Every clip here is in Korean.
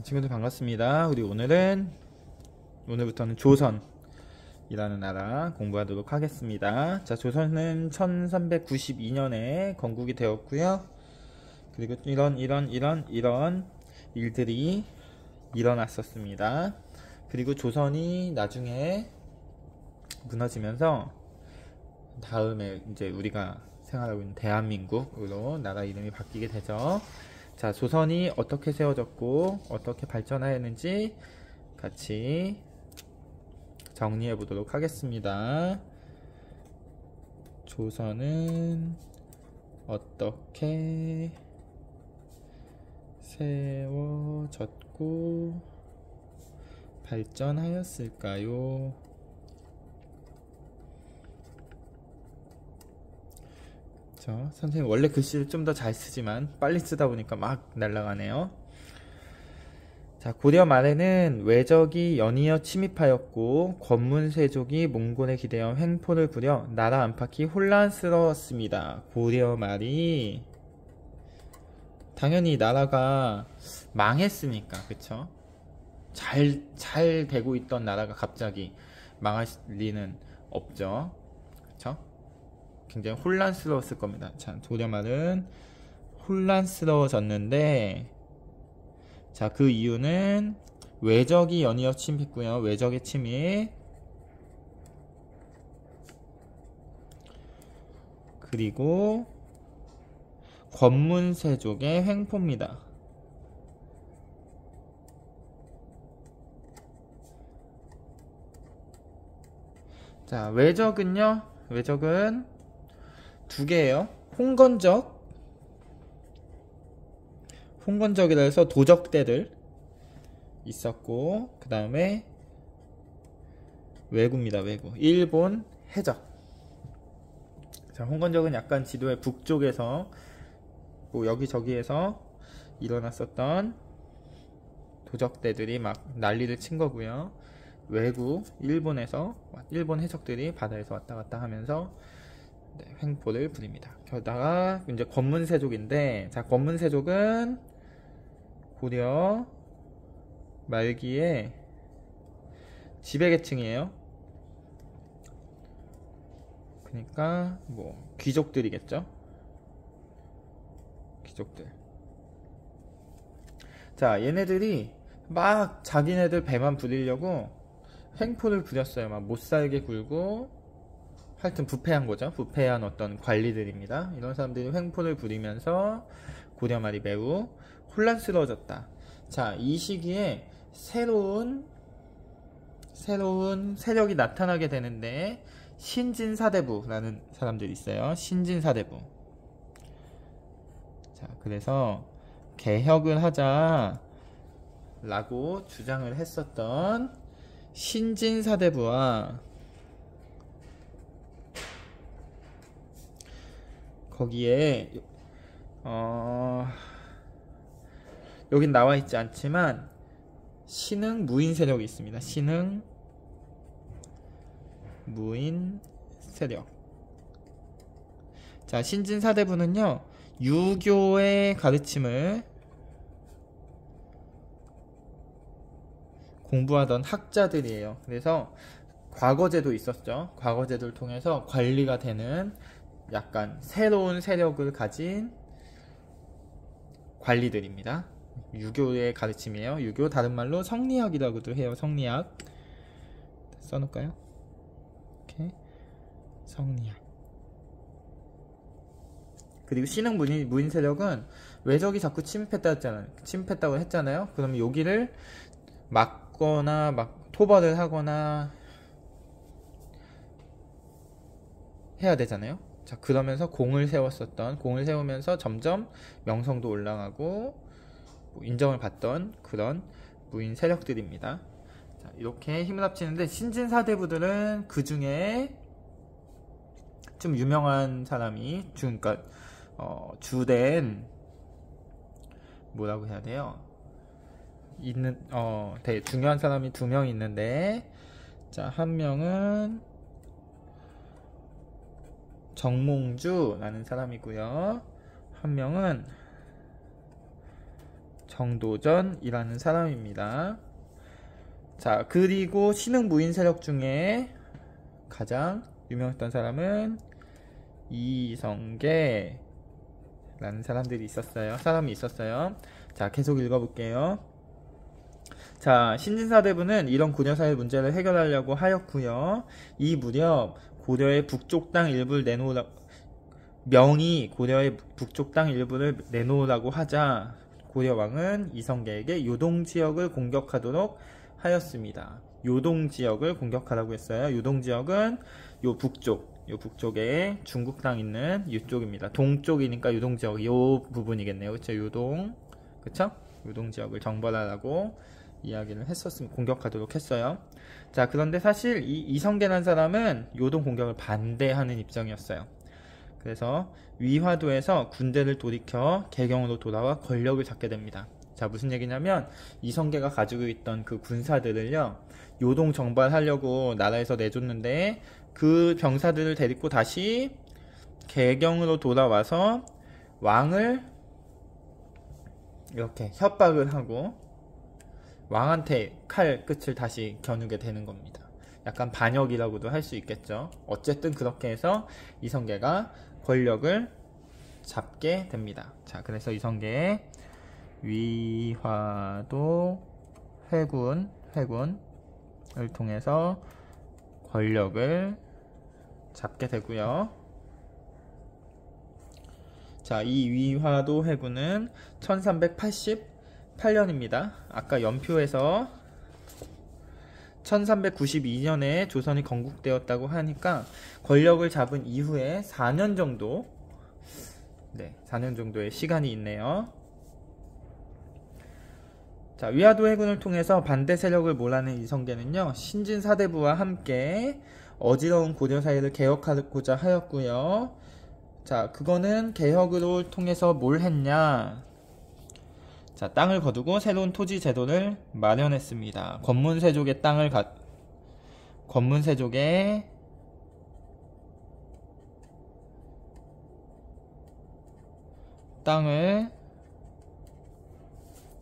친구들 반갑습니다. 우리 오늘부터는 조선이라는 나라 공부하도록 하겠습니다. 자, 조선은 1392년에 건국이 되었고요. 그리고 이런 일들이 일어났었습니다. 그리고 조선이 나중에 무너지면서 다음에 이제 우리가 생활하고 있는 대한민국으로 나라 이름이 바뀌게 되죠. 자, 조선이 어떻게 세워졌고 어떻게 발전하였는지 같이 정리해 보도록 하겠습니다. 조선은 어떻게 세워졌고 발전하였을까요? 선생님 원래 글씨를 좀 더 잘 쓰지만 빨리 쓰다 보니까 막 날아가네요. 자, 고려 말에는 외적이 연이어 침입하였고 권문세족이 몽골에 기대어 횡포를 부려 나라 안팎이 혼란스러웠습니다. 고려 말이 당연히 나라가 망했으니까, 그쵸? 잘 되고 있던 나라가 갑자기 망할 리는 없죠. 그쵸? 굉장히 혼란스러웠을 겁니다. 자, 고려 말은 혼란스러워졌는데, 자, 그 이유는 외적이 연이어 침입했고요. 외적의 침입, 그리고 권문세족의 횡포입니다. 자, 외적은 두 개예요. 홍건적이라 해서 도적대들 있었고, 그 다음에 왜구입니다. 왜구. 일본 해적. 자, 홍건적은 약간 지도의 북쪽에서 뭐 여기저기에서 일어났었던 도적대들이 막 난리를 친 거고요. 왜구, 일본 해적들이 바다에서 왔다 갔다 하면서 횡포를 부립니다. 게다가 이제 권문세족인데, 자, 권문세족은 고려 말기에 지배계층이에요. 그러니까 뭐 귀족들이겠죠. 귀족들. 자, 얘네들이 막 자기네들 배만 부리려고 횡포를 부렸어요. 막 못살게 굴고, 하여튼 부패한 거죠. 부패한 어떤 관리들입니다. 이런 사람들이 횡포를 부리면서 고려 말이 매우 혼란스러워졌다. 자, 이 시기에 새로운 세력이 나타나게 되는데, 신진사대부라는 사람들이 있어요. 신진사대부. 자, 그래서 개혁을 하자라고 주장을 했었던 신진사대부와 거기에 여긴 나와 있지 않지만 신흥 무인 세력이 있습니다. 신흥 무인 세력. 자, 신진사대부는요, 유교의 가르침을 공부하던 학자들이에요. 그래서 과거제도 있었죠. 과거제도를 통해서 관리가 되는 약간 새로운 세력을 가진 관리들입니다. 유교의 가르침이에요. 유교, 다른 말로 성리학이라고도 해요. 성리학 써놓을까요? 이렇게 성리학. 그리고 신흥 무인 세력은 외적이 자꾸 침입했다고 했잖아요. 그러면 여기를 막거나 막 토벌을 하거나 해야 되잖아요. 자, 그러면서 공을 세우면서 점점 명성도 올라가고 뭐 인정을 받던 그런 무인 세력들입니다. 자, 이렇게 힘을 합치는데, 신진사대부들은 그 중에 좀 유명한 사람이 그러니까 주된 뭐라고 해야 돼요? 되게 중요한 사람이 두 명 있는데, 자, 한 명은 정몽주라는 사람이고요. 한 명은 정도전이라는 사람입니다. 자, 그리고 신흥무인 세력 중에 가장 유명했던 사람은 이성계라는 사람이 있었어요. 자, 계속 읽어볼게요. 자, 신진사대부는 이런 고려사회 문제를 해결하려고 하였고요. 이 무렵 고려의 북쪽 땅 일부를 명이 고려의 북쪽 땅 일부를 내놓으라고 하자 고려왕은 이성계에게 요동지역을 공격하도록 하였습니다. 요동지역을 공격하라고 했어요. 요동지역은 요 북쪽에 중국 땅 있는 이쪽입니다. 동쪽이니까 요동지역 요 부분이겠네요. 그쵸? 요동, 그쵸? 요동지역을 정벌하라고 이야기를 했었습니다. 공격하도록 했어요. 자, 그런데 사실 이 이성계라는 사람은 요동 공격을 반대하는 입장이었어요. 그래서 위화도에서 군대를 돌이켜 개경으로 돌아와 권력을 잡게 됩니다. 자, 무슨 얘기냐면 이성계가 가지고 있던 그 군사들을요, 요동 정발하려고 나라에서 내줬는데 그 병사들을 데리고 다시 개경으로 돌아와서 왕을 이렇게 협박을 하고 왕한테 칼 끝을 다시 겨누게 되는 겁니다. 약간 반역이라고도 할 수 있겠죠. 어쨌든 그렇게 해서 이성계가 권력을 잡게 됩니다. 자, 그래서 이성계의 위화도 회군을 통해서 권력을 잡게 되고요. 자, 이 위화도 회군은 1388년입니다. 아까 연표에서 1392년에 조선이 건국되었다고 하니까 권력을 잡은 이후에 4년 정도, 4년 정도의 시간이 있네요. 자, 위화도 해군을 통해서 반대 세력을 몰아낸 이성계는요, 신진사대부와 함께 어지러운 고려 사회를 개혁하고자 하였고요. 자, 그거는 개혁으로 통해서 뭘 했냐? 자, 땅을 거두고 새로운 토지 제도를 마련했습니다. 권문세족의 땅을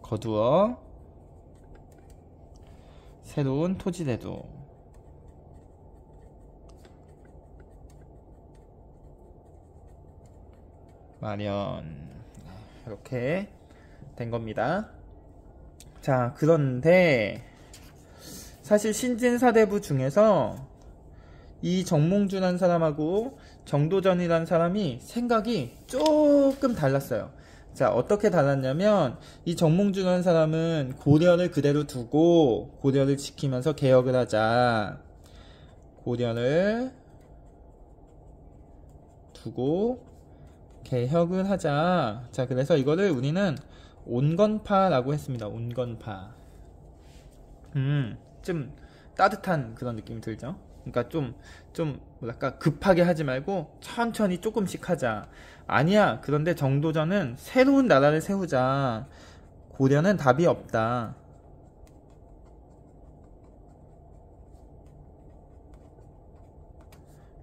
거두어 새로운 토지 제도 마련, 이렇게 된 겁니다. 자, 그런데 사실 신진사대부 중에서 이 정몽주라는 사람하고 정도전이라는 사람이 생각이 조금 달랐어요. 자, 어떻게 달랐냐면 이 정몽주라는 사람은 고려를 그대로 두고 고려를 지키면서 개혁을 하자, 고려를 두고 개혁을 하자. 자, 그래서 이거를 우리는 온건파라고 했습니다. 온건파. 좀 따뜻한 그런 느낌이 들죠? 그러니까 좀 뭐랄까 급하게 하지 말고 천천히 조금씩 하자. 아니야. 그런데 정도전은 새로운 나라를 세우자. 고려는 답이 없다.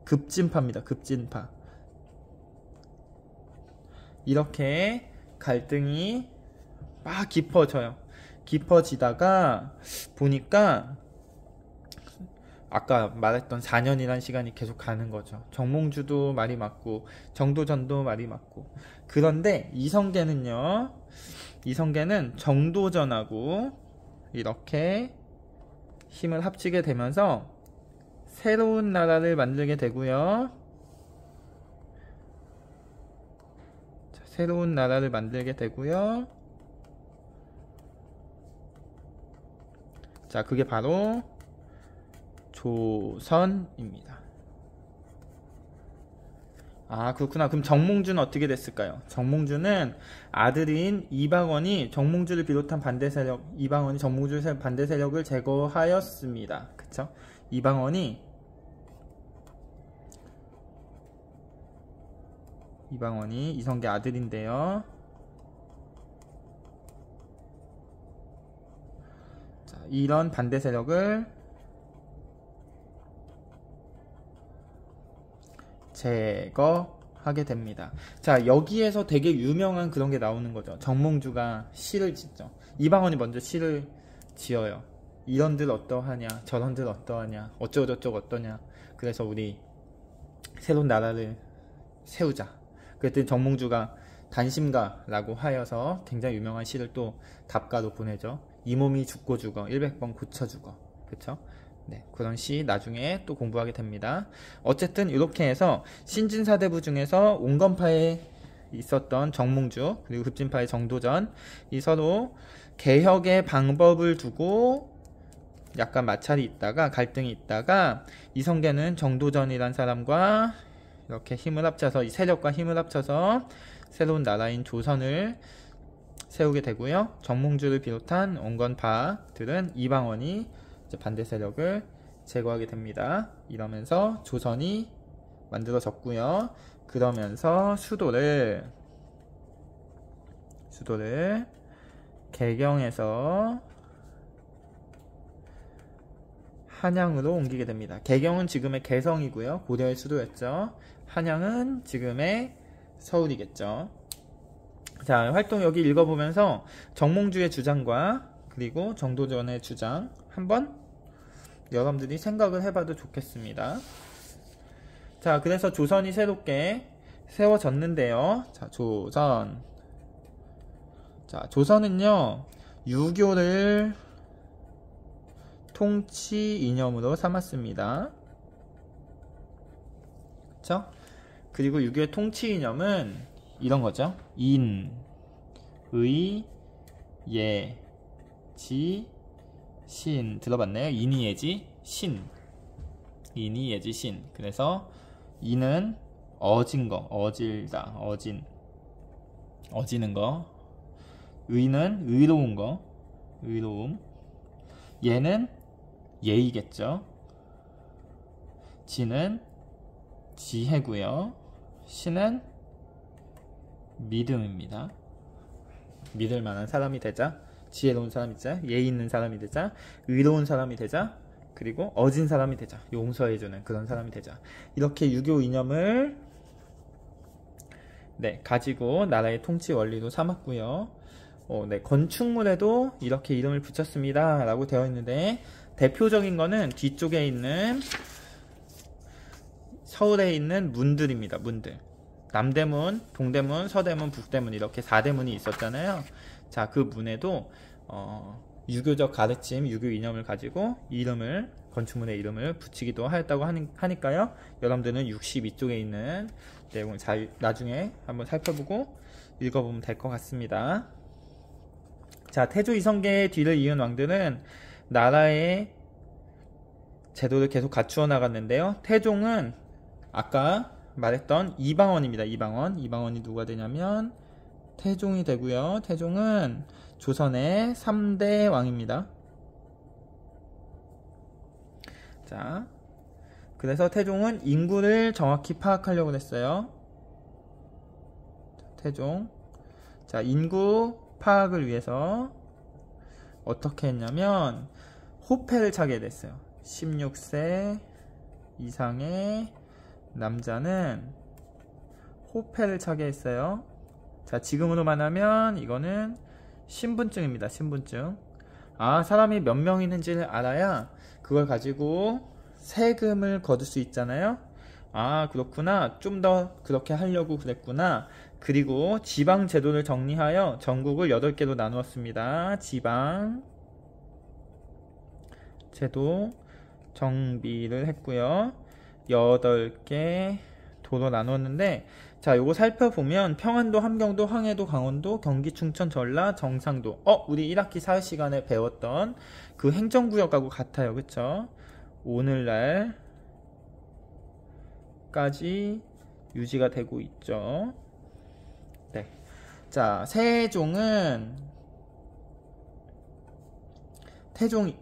급진파입니다. 급진파. 이렇게 갈등이 막 깊어져요. 깊어지다가 보니까 아까 말했던 4년이란 시간이 계속 가는 거죠. 정몽주도 말이 맞고 정도전도 말이 맞고. 그런데 이성계는 정도전하고 이렇게 힘을 합치게 되면서 새로운 나라를 만들게 되고요. 새로운 나라를 만들게 되고요. 자, 그게 바로 조선입니다. 아, 그렇구나. 그럼 정몽주는 어떻게 됐을까요? 정몽주는 아들인 이방원이 정몽주를 비롯한 이방원이 정몽주의 반대 세력을 제거하였습니다. 그쵸? 이방원이 이성계 아들인데요. 자, 이런 반대 세력을 제거하였습니다. 하게 됩니다. 자, 여기에서 되게 유명한 그런 게 나오는 거죠. 정몽주가 시를 짓죠. 이방원이 먼저 시를 지어요. 이런들 어떠하냐, 저런들 어떠하냐, 어쩌고저쩌고 어떠냐. 그래서 우리 새로운 나라를 세우자. 그랬더니 정몽주가 단심가라고 하여서 굉장히 유명한 시를 또 답가로 보내죠. 이 몸이 죽고 죽어 100번 고쳐 죽어. 그쵸? 네, 그런 시 나중에 또 공부하게 됩니다. 어쨌든 이렇게 해서 신진사대부 중에서 온건파에 있었던 정몽주 그리고 급진파의 정도전 이 서로 개혁의 방법을 두고 약간 마찰이 있다가 갈등이 있다가 이성계는 정도전이란 사람과 이렇게 힘을 합쳐서 이 세력과 힘을 합쳐서 새로운 나라인 조선을 세우게 되고요. 정몽주를 비롯한 온건파들은 이방원이 반대 세력을 제거하게 됩니다. 이러면서 조선이 만들어졌고요. 그러면서 수도를 개경에서 한양으로 옮기게 됩니다. 개경은 지금의 개성이고요. 고려의 수도였죠. 한양은 지금의 서울이겠죠. 자, 활동 여기 읽어보면서 정몽주의 주장과 그리고 정도전의 주장 한번 여러분들이 생각을 해봐도 좋겠습니다. 자, 그래서 조선이 새롭게 세워졌는데요. 자, 조선은요, 유교를 통치 이념으로 삼았습니다. 그쵸? 그리고 유교의 통치 이념은 이런 거죠. 인, 의, 예, 지, 신. 들어봤나요? 인이, 예지, 신. 인이, 예지, 신. 그래서 인은 어진 거, 어질다, 어지는 거. 의는 의로운 거, 의로움. 예는 예의겠죠. 지는 지혜고요. 신은 믿음입니다. 믿을 만한 사람이 되자, 지혜로운 사람이 되자, 예의 있는 사람이 되자, 의로운 사람이 되자, 그리고 어진 사람이 되자, 용서해주는 그런 사람이 되자. 이렇게 유교 이념을 가지고 나라의 통치 원리로 삼았고요. 건축물에도 이렇게 이름을 붙였습니다 라고 되어 있는데, 대표적인 거는 뒤쪽에 있는 서울에 있는 문들입니다. 문들. 남대문, 동대문, 서대문, 북대문 이렇게 4대문이 있었잖아요. 자, 그 문에도 유교적 가르침, 유교 이념을 가지고 이름을, 건축물의 이름을 붙이기도 하였다고 하니까요. 여러분들은 62쪽에 있는 내용을 나중에 한번 살펴보고 읽어보면 될 것 같습니다. 자, 태조 이성계의 뒤를 이은 왕들은 나라의 제도를 계속 갖추어 나갔는데요. 태종은 아까 말했던 이방원입니다. 이방원이 누가 되냐면 태종이 되고요. 태종은 조선의 3대 왕입니다. 자, 그래서 태종은 인구를 정확히 파악하려고 했어요. 태종. 자, 인구 파악을 위해서 어떻게 했냐면 호패를 차게 됐어요. 16세 이상의 남자는 호패를 차게 했어요. 자, 지금으로 말하면 이거는 신분증입니다. 신분증. 아, 사람이 몇 명 있는지를 알아야 그걸 가지고 세금을 거둘 수 있잖아요. 아, 그렇구나. 좀 더 그렇게 하려고 그랬구나. 그리고 지방 제도를 정리하여 전국을 8개로 나누었습니다. 지방 제도 정비를 했고요. 8개 도로 나눴는데, 자, 요거 살펴보면 평안도, 함경도, 황해도, 강원도, 경기, 충청, 전라, 정상도. 우리 1학기 4시간에 배웠던 그 행정구역하고 같아요. 그쵸? 오늘날까지 유지가 되고 있죠. 네. 자, 세종은 태종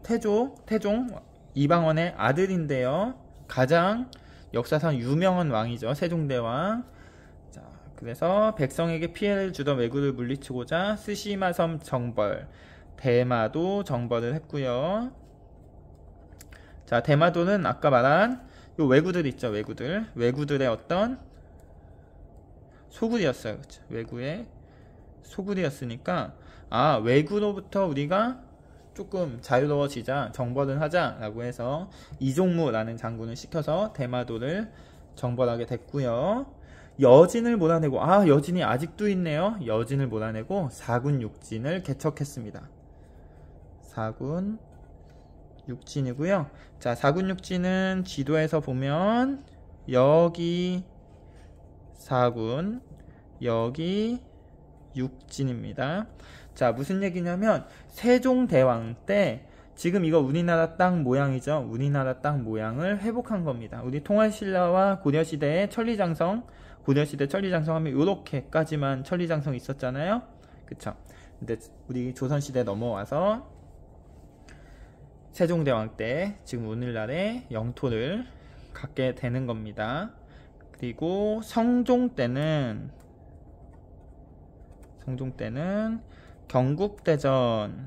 이방원의 아들인데요. 가장 역사상 유명한 왕이죠. 세종대왕. 자, 그래서 백성에게 피해를 주던 왜구를 물리치고자 스시마섬 정벌, 대마도 정벌을 했고요. 자, 대마도는 아까 말한 요 왜구들 있죠. 왜구들의 어떤 소굴이었어요. 그쵸? 왜구의 소굴이었으니까 왜구로부터 우리가 조금 자유로워지자, 정벌을 하자 라고 해서 이종무라는 장군을 시켜서 대마도를 정벌하게 됐고요. 여진을 몰아내고, 여진이 아직도 있네요. 여진을 몰아내고 사군 육진을 개척했습니다. 사군 육진이고요. 자, 사군 육진은 지도에서 보면 여기 사군, 여기 육진입니다. 자, 무슨 얘기냐면 세종대왕 때 지금 이거 우리나라 땅 모양이죠. 우리나라 땅 모양을 회복한 겁니다. 우리 통일신라와 고려시대의 천리장성, 고려시대 천리장성 하면 요렇게까지만 천리장성이 있었잖아요. 그쵸? 근데 우리 조선시대 넘어와서 세종대왕 때 지금 오늘날의 영토를 갖게 되는 겁니다. 그리고 성종 때는 경국대전을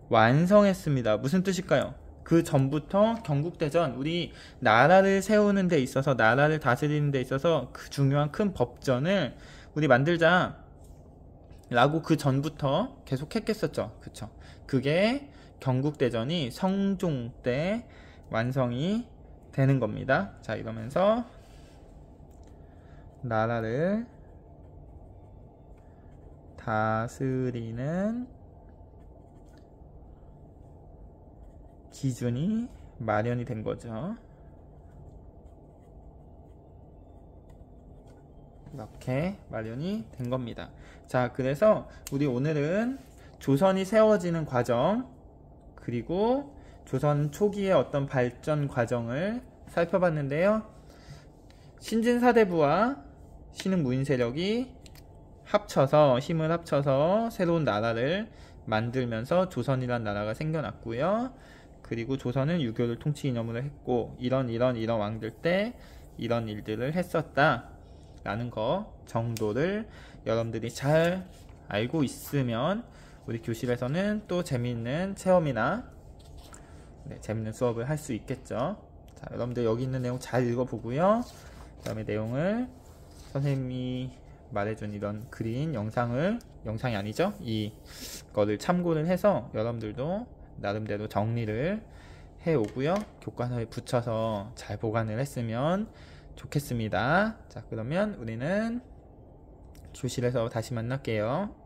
완성했습니다. 무슨 뜻일까요? 그 전부터 경국대전, 우리 나라를 세우는 데 있어서, 나라를 다스리는 데 있어서 그 중요한 큰 법전을 우리 만들자 라고 그 전부터 계속 했겠었죠. 그쵸? 그게 경국대전이 성종 때 완성이 되는 겁니다. 자, 이러면서 나라를 다스리는 기준이 마련이 된 거죠. 이렇게 마련이 된 겁니다. 자, 그래서 우리 오늘은 조선이 세워지는 과정, 그리고 조선 초기의 어떤 발전 과정을 살펴봤는데요. 신진사대부와 신흥무인 세력이 힘을 합쳐서 새로운 나라를 만들면서 조선이란 나라가 생겨났고요. 그리고 조선은 유교를 통치 이념으로 했고, 이런 왕들 때 이런 일들을 했었다 라는 거 정도를 여러분들이 잘 알고 있으면 우리 교실에서는 또 재미있는 체험이나 재미있는 수업을 할 수 있겠죠. 자, 여러분들 여기 있는 내용 잘 읽어보고요. 그 다음에 내용을 선생님이 말해준 이런 그린 영상이 아니죠? 이거를 참고를 해서 여러분들도 나름대로 정리를 해오고요. 교과서에 붙여서 잘 보관을 했으면 좋겠습니다. 자, 그러면 우리는 교실에서 다시 만날게요.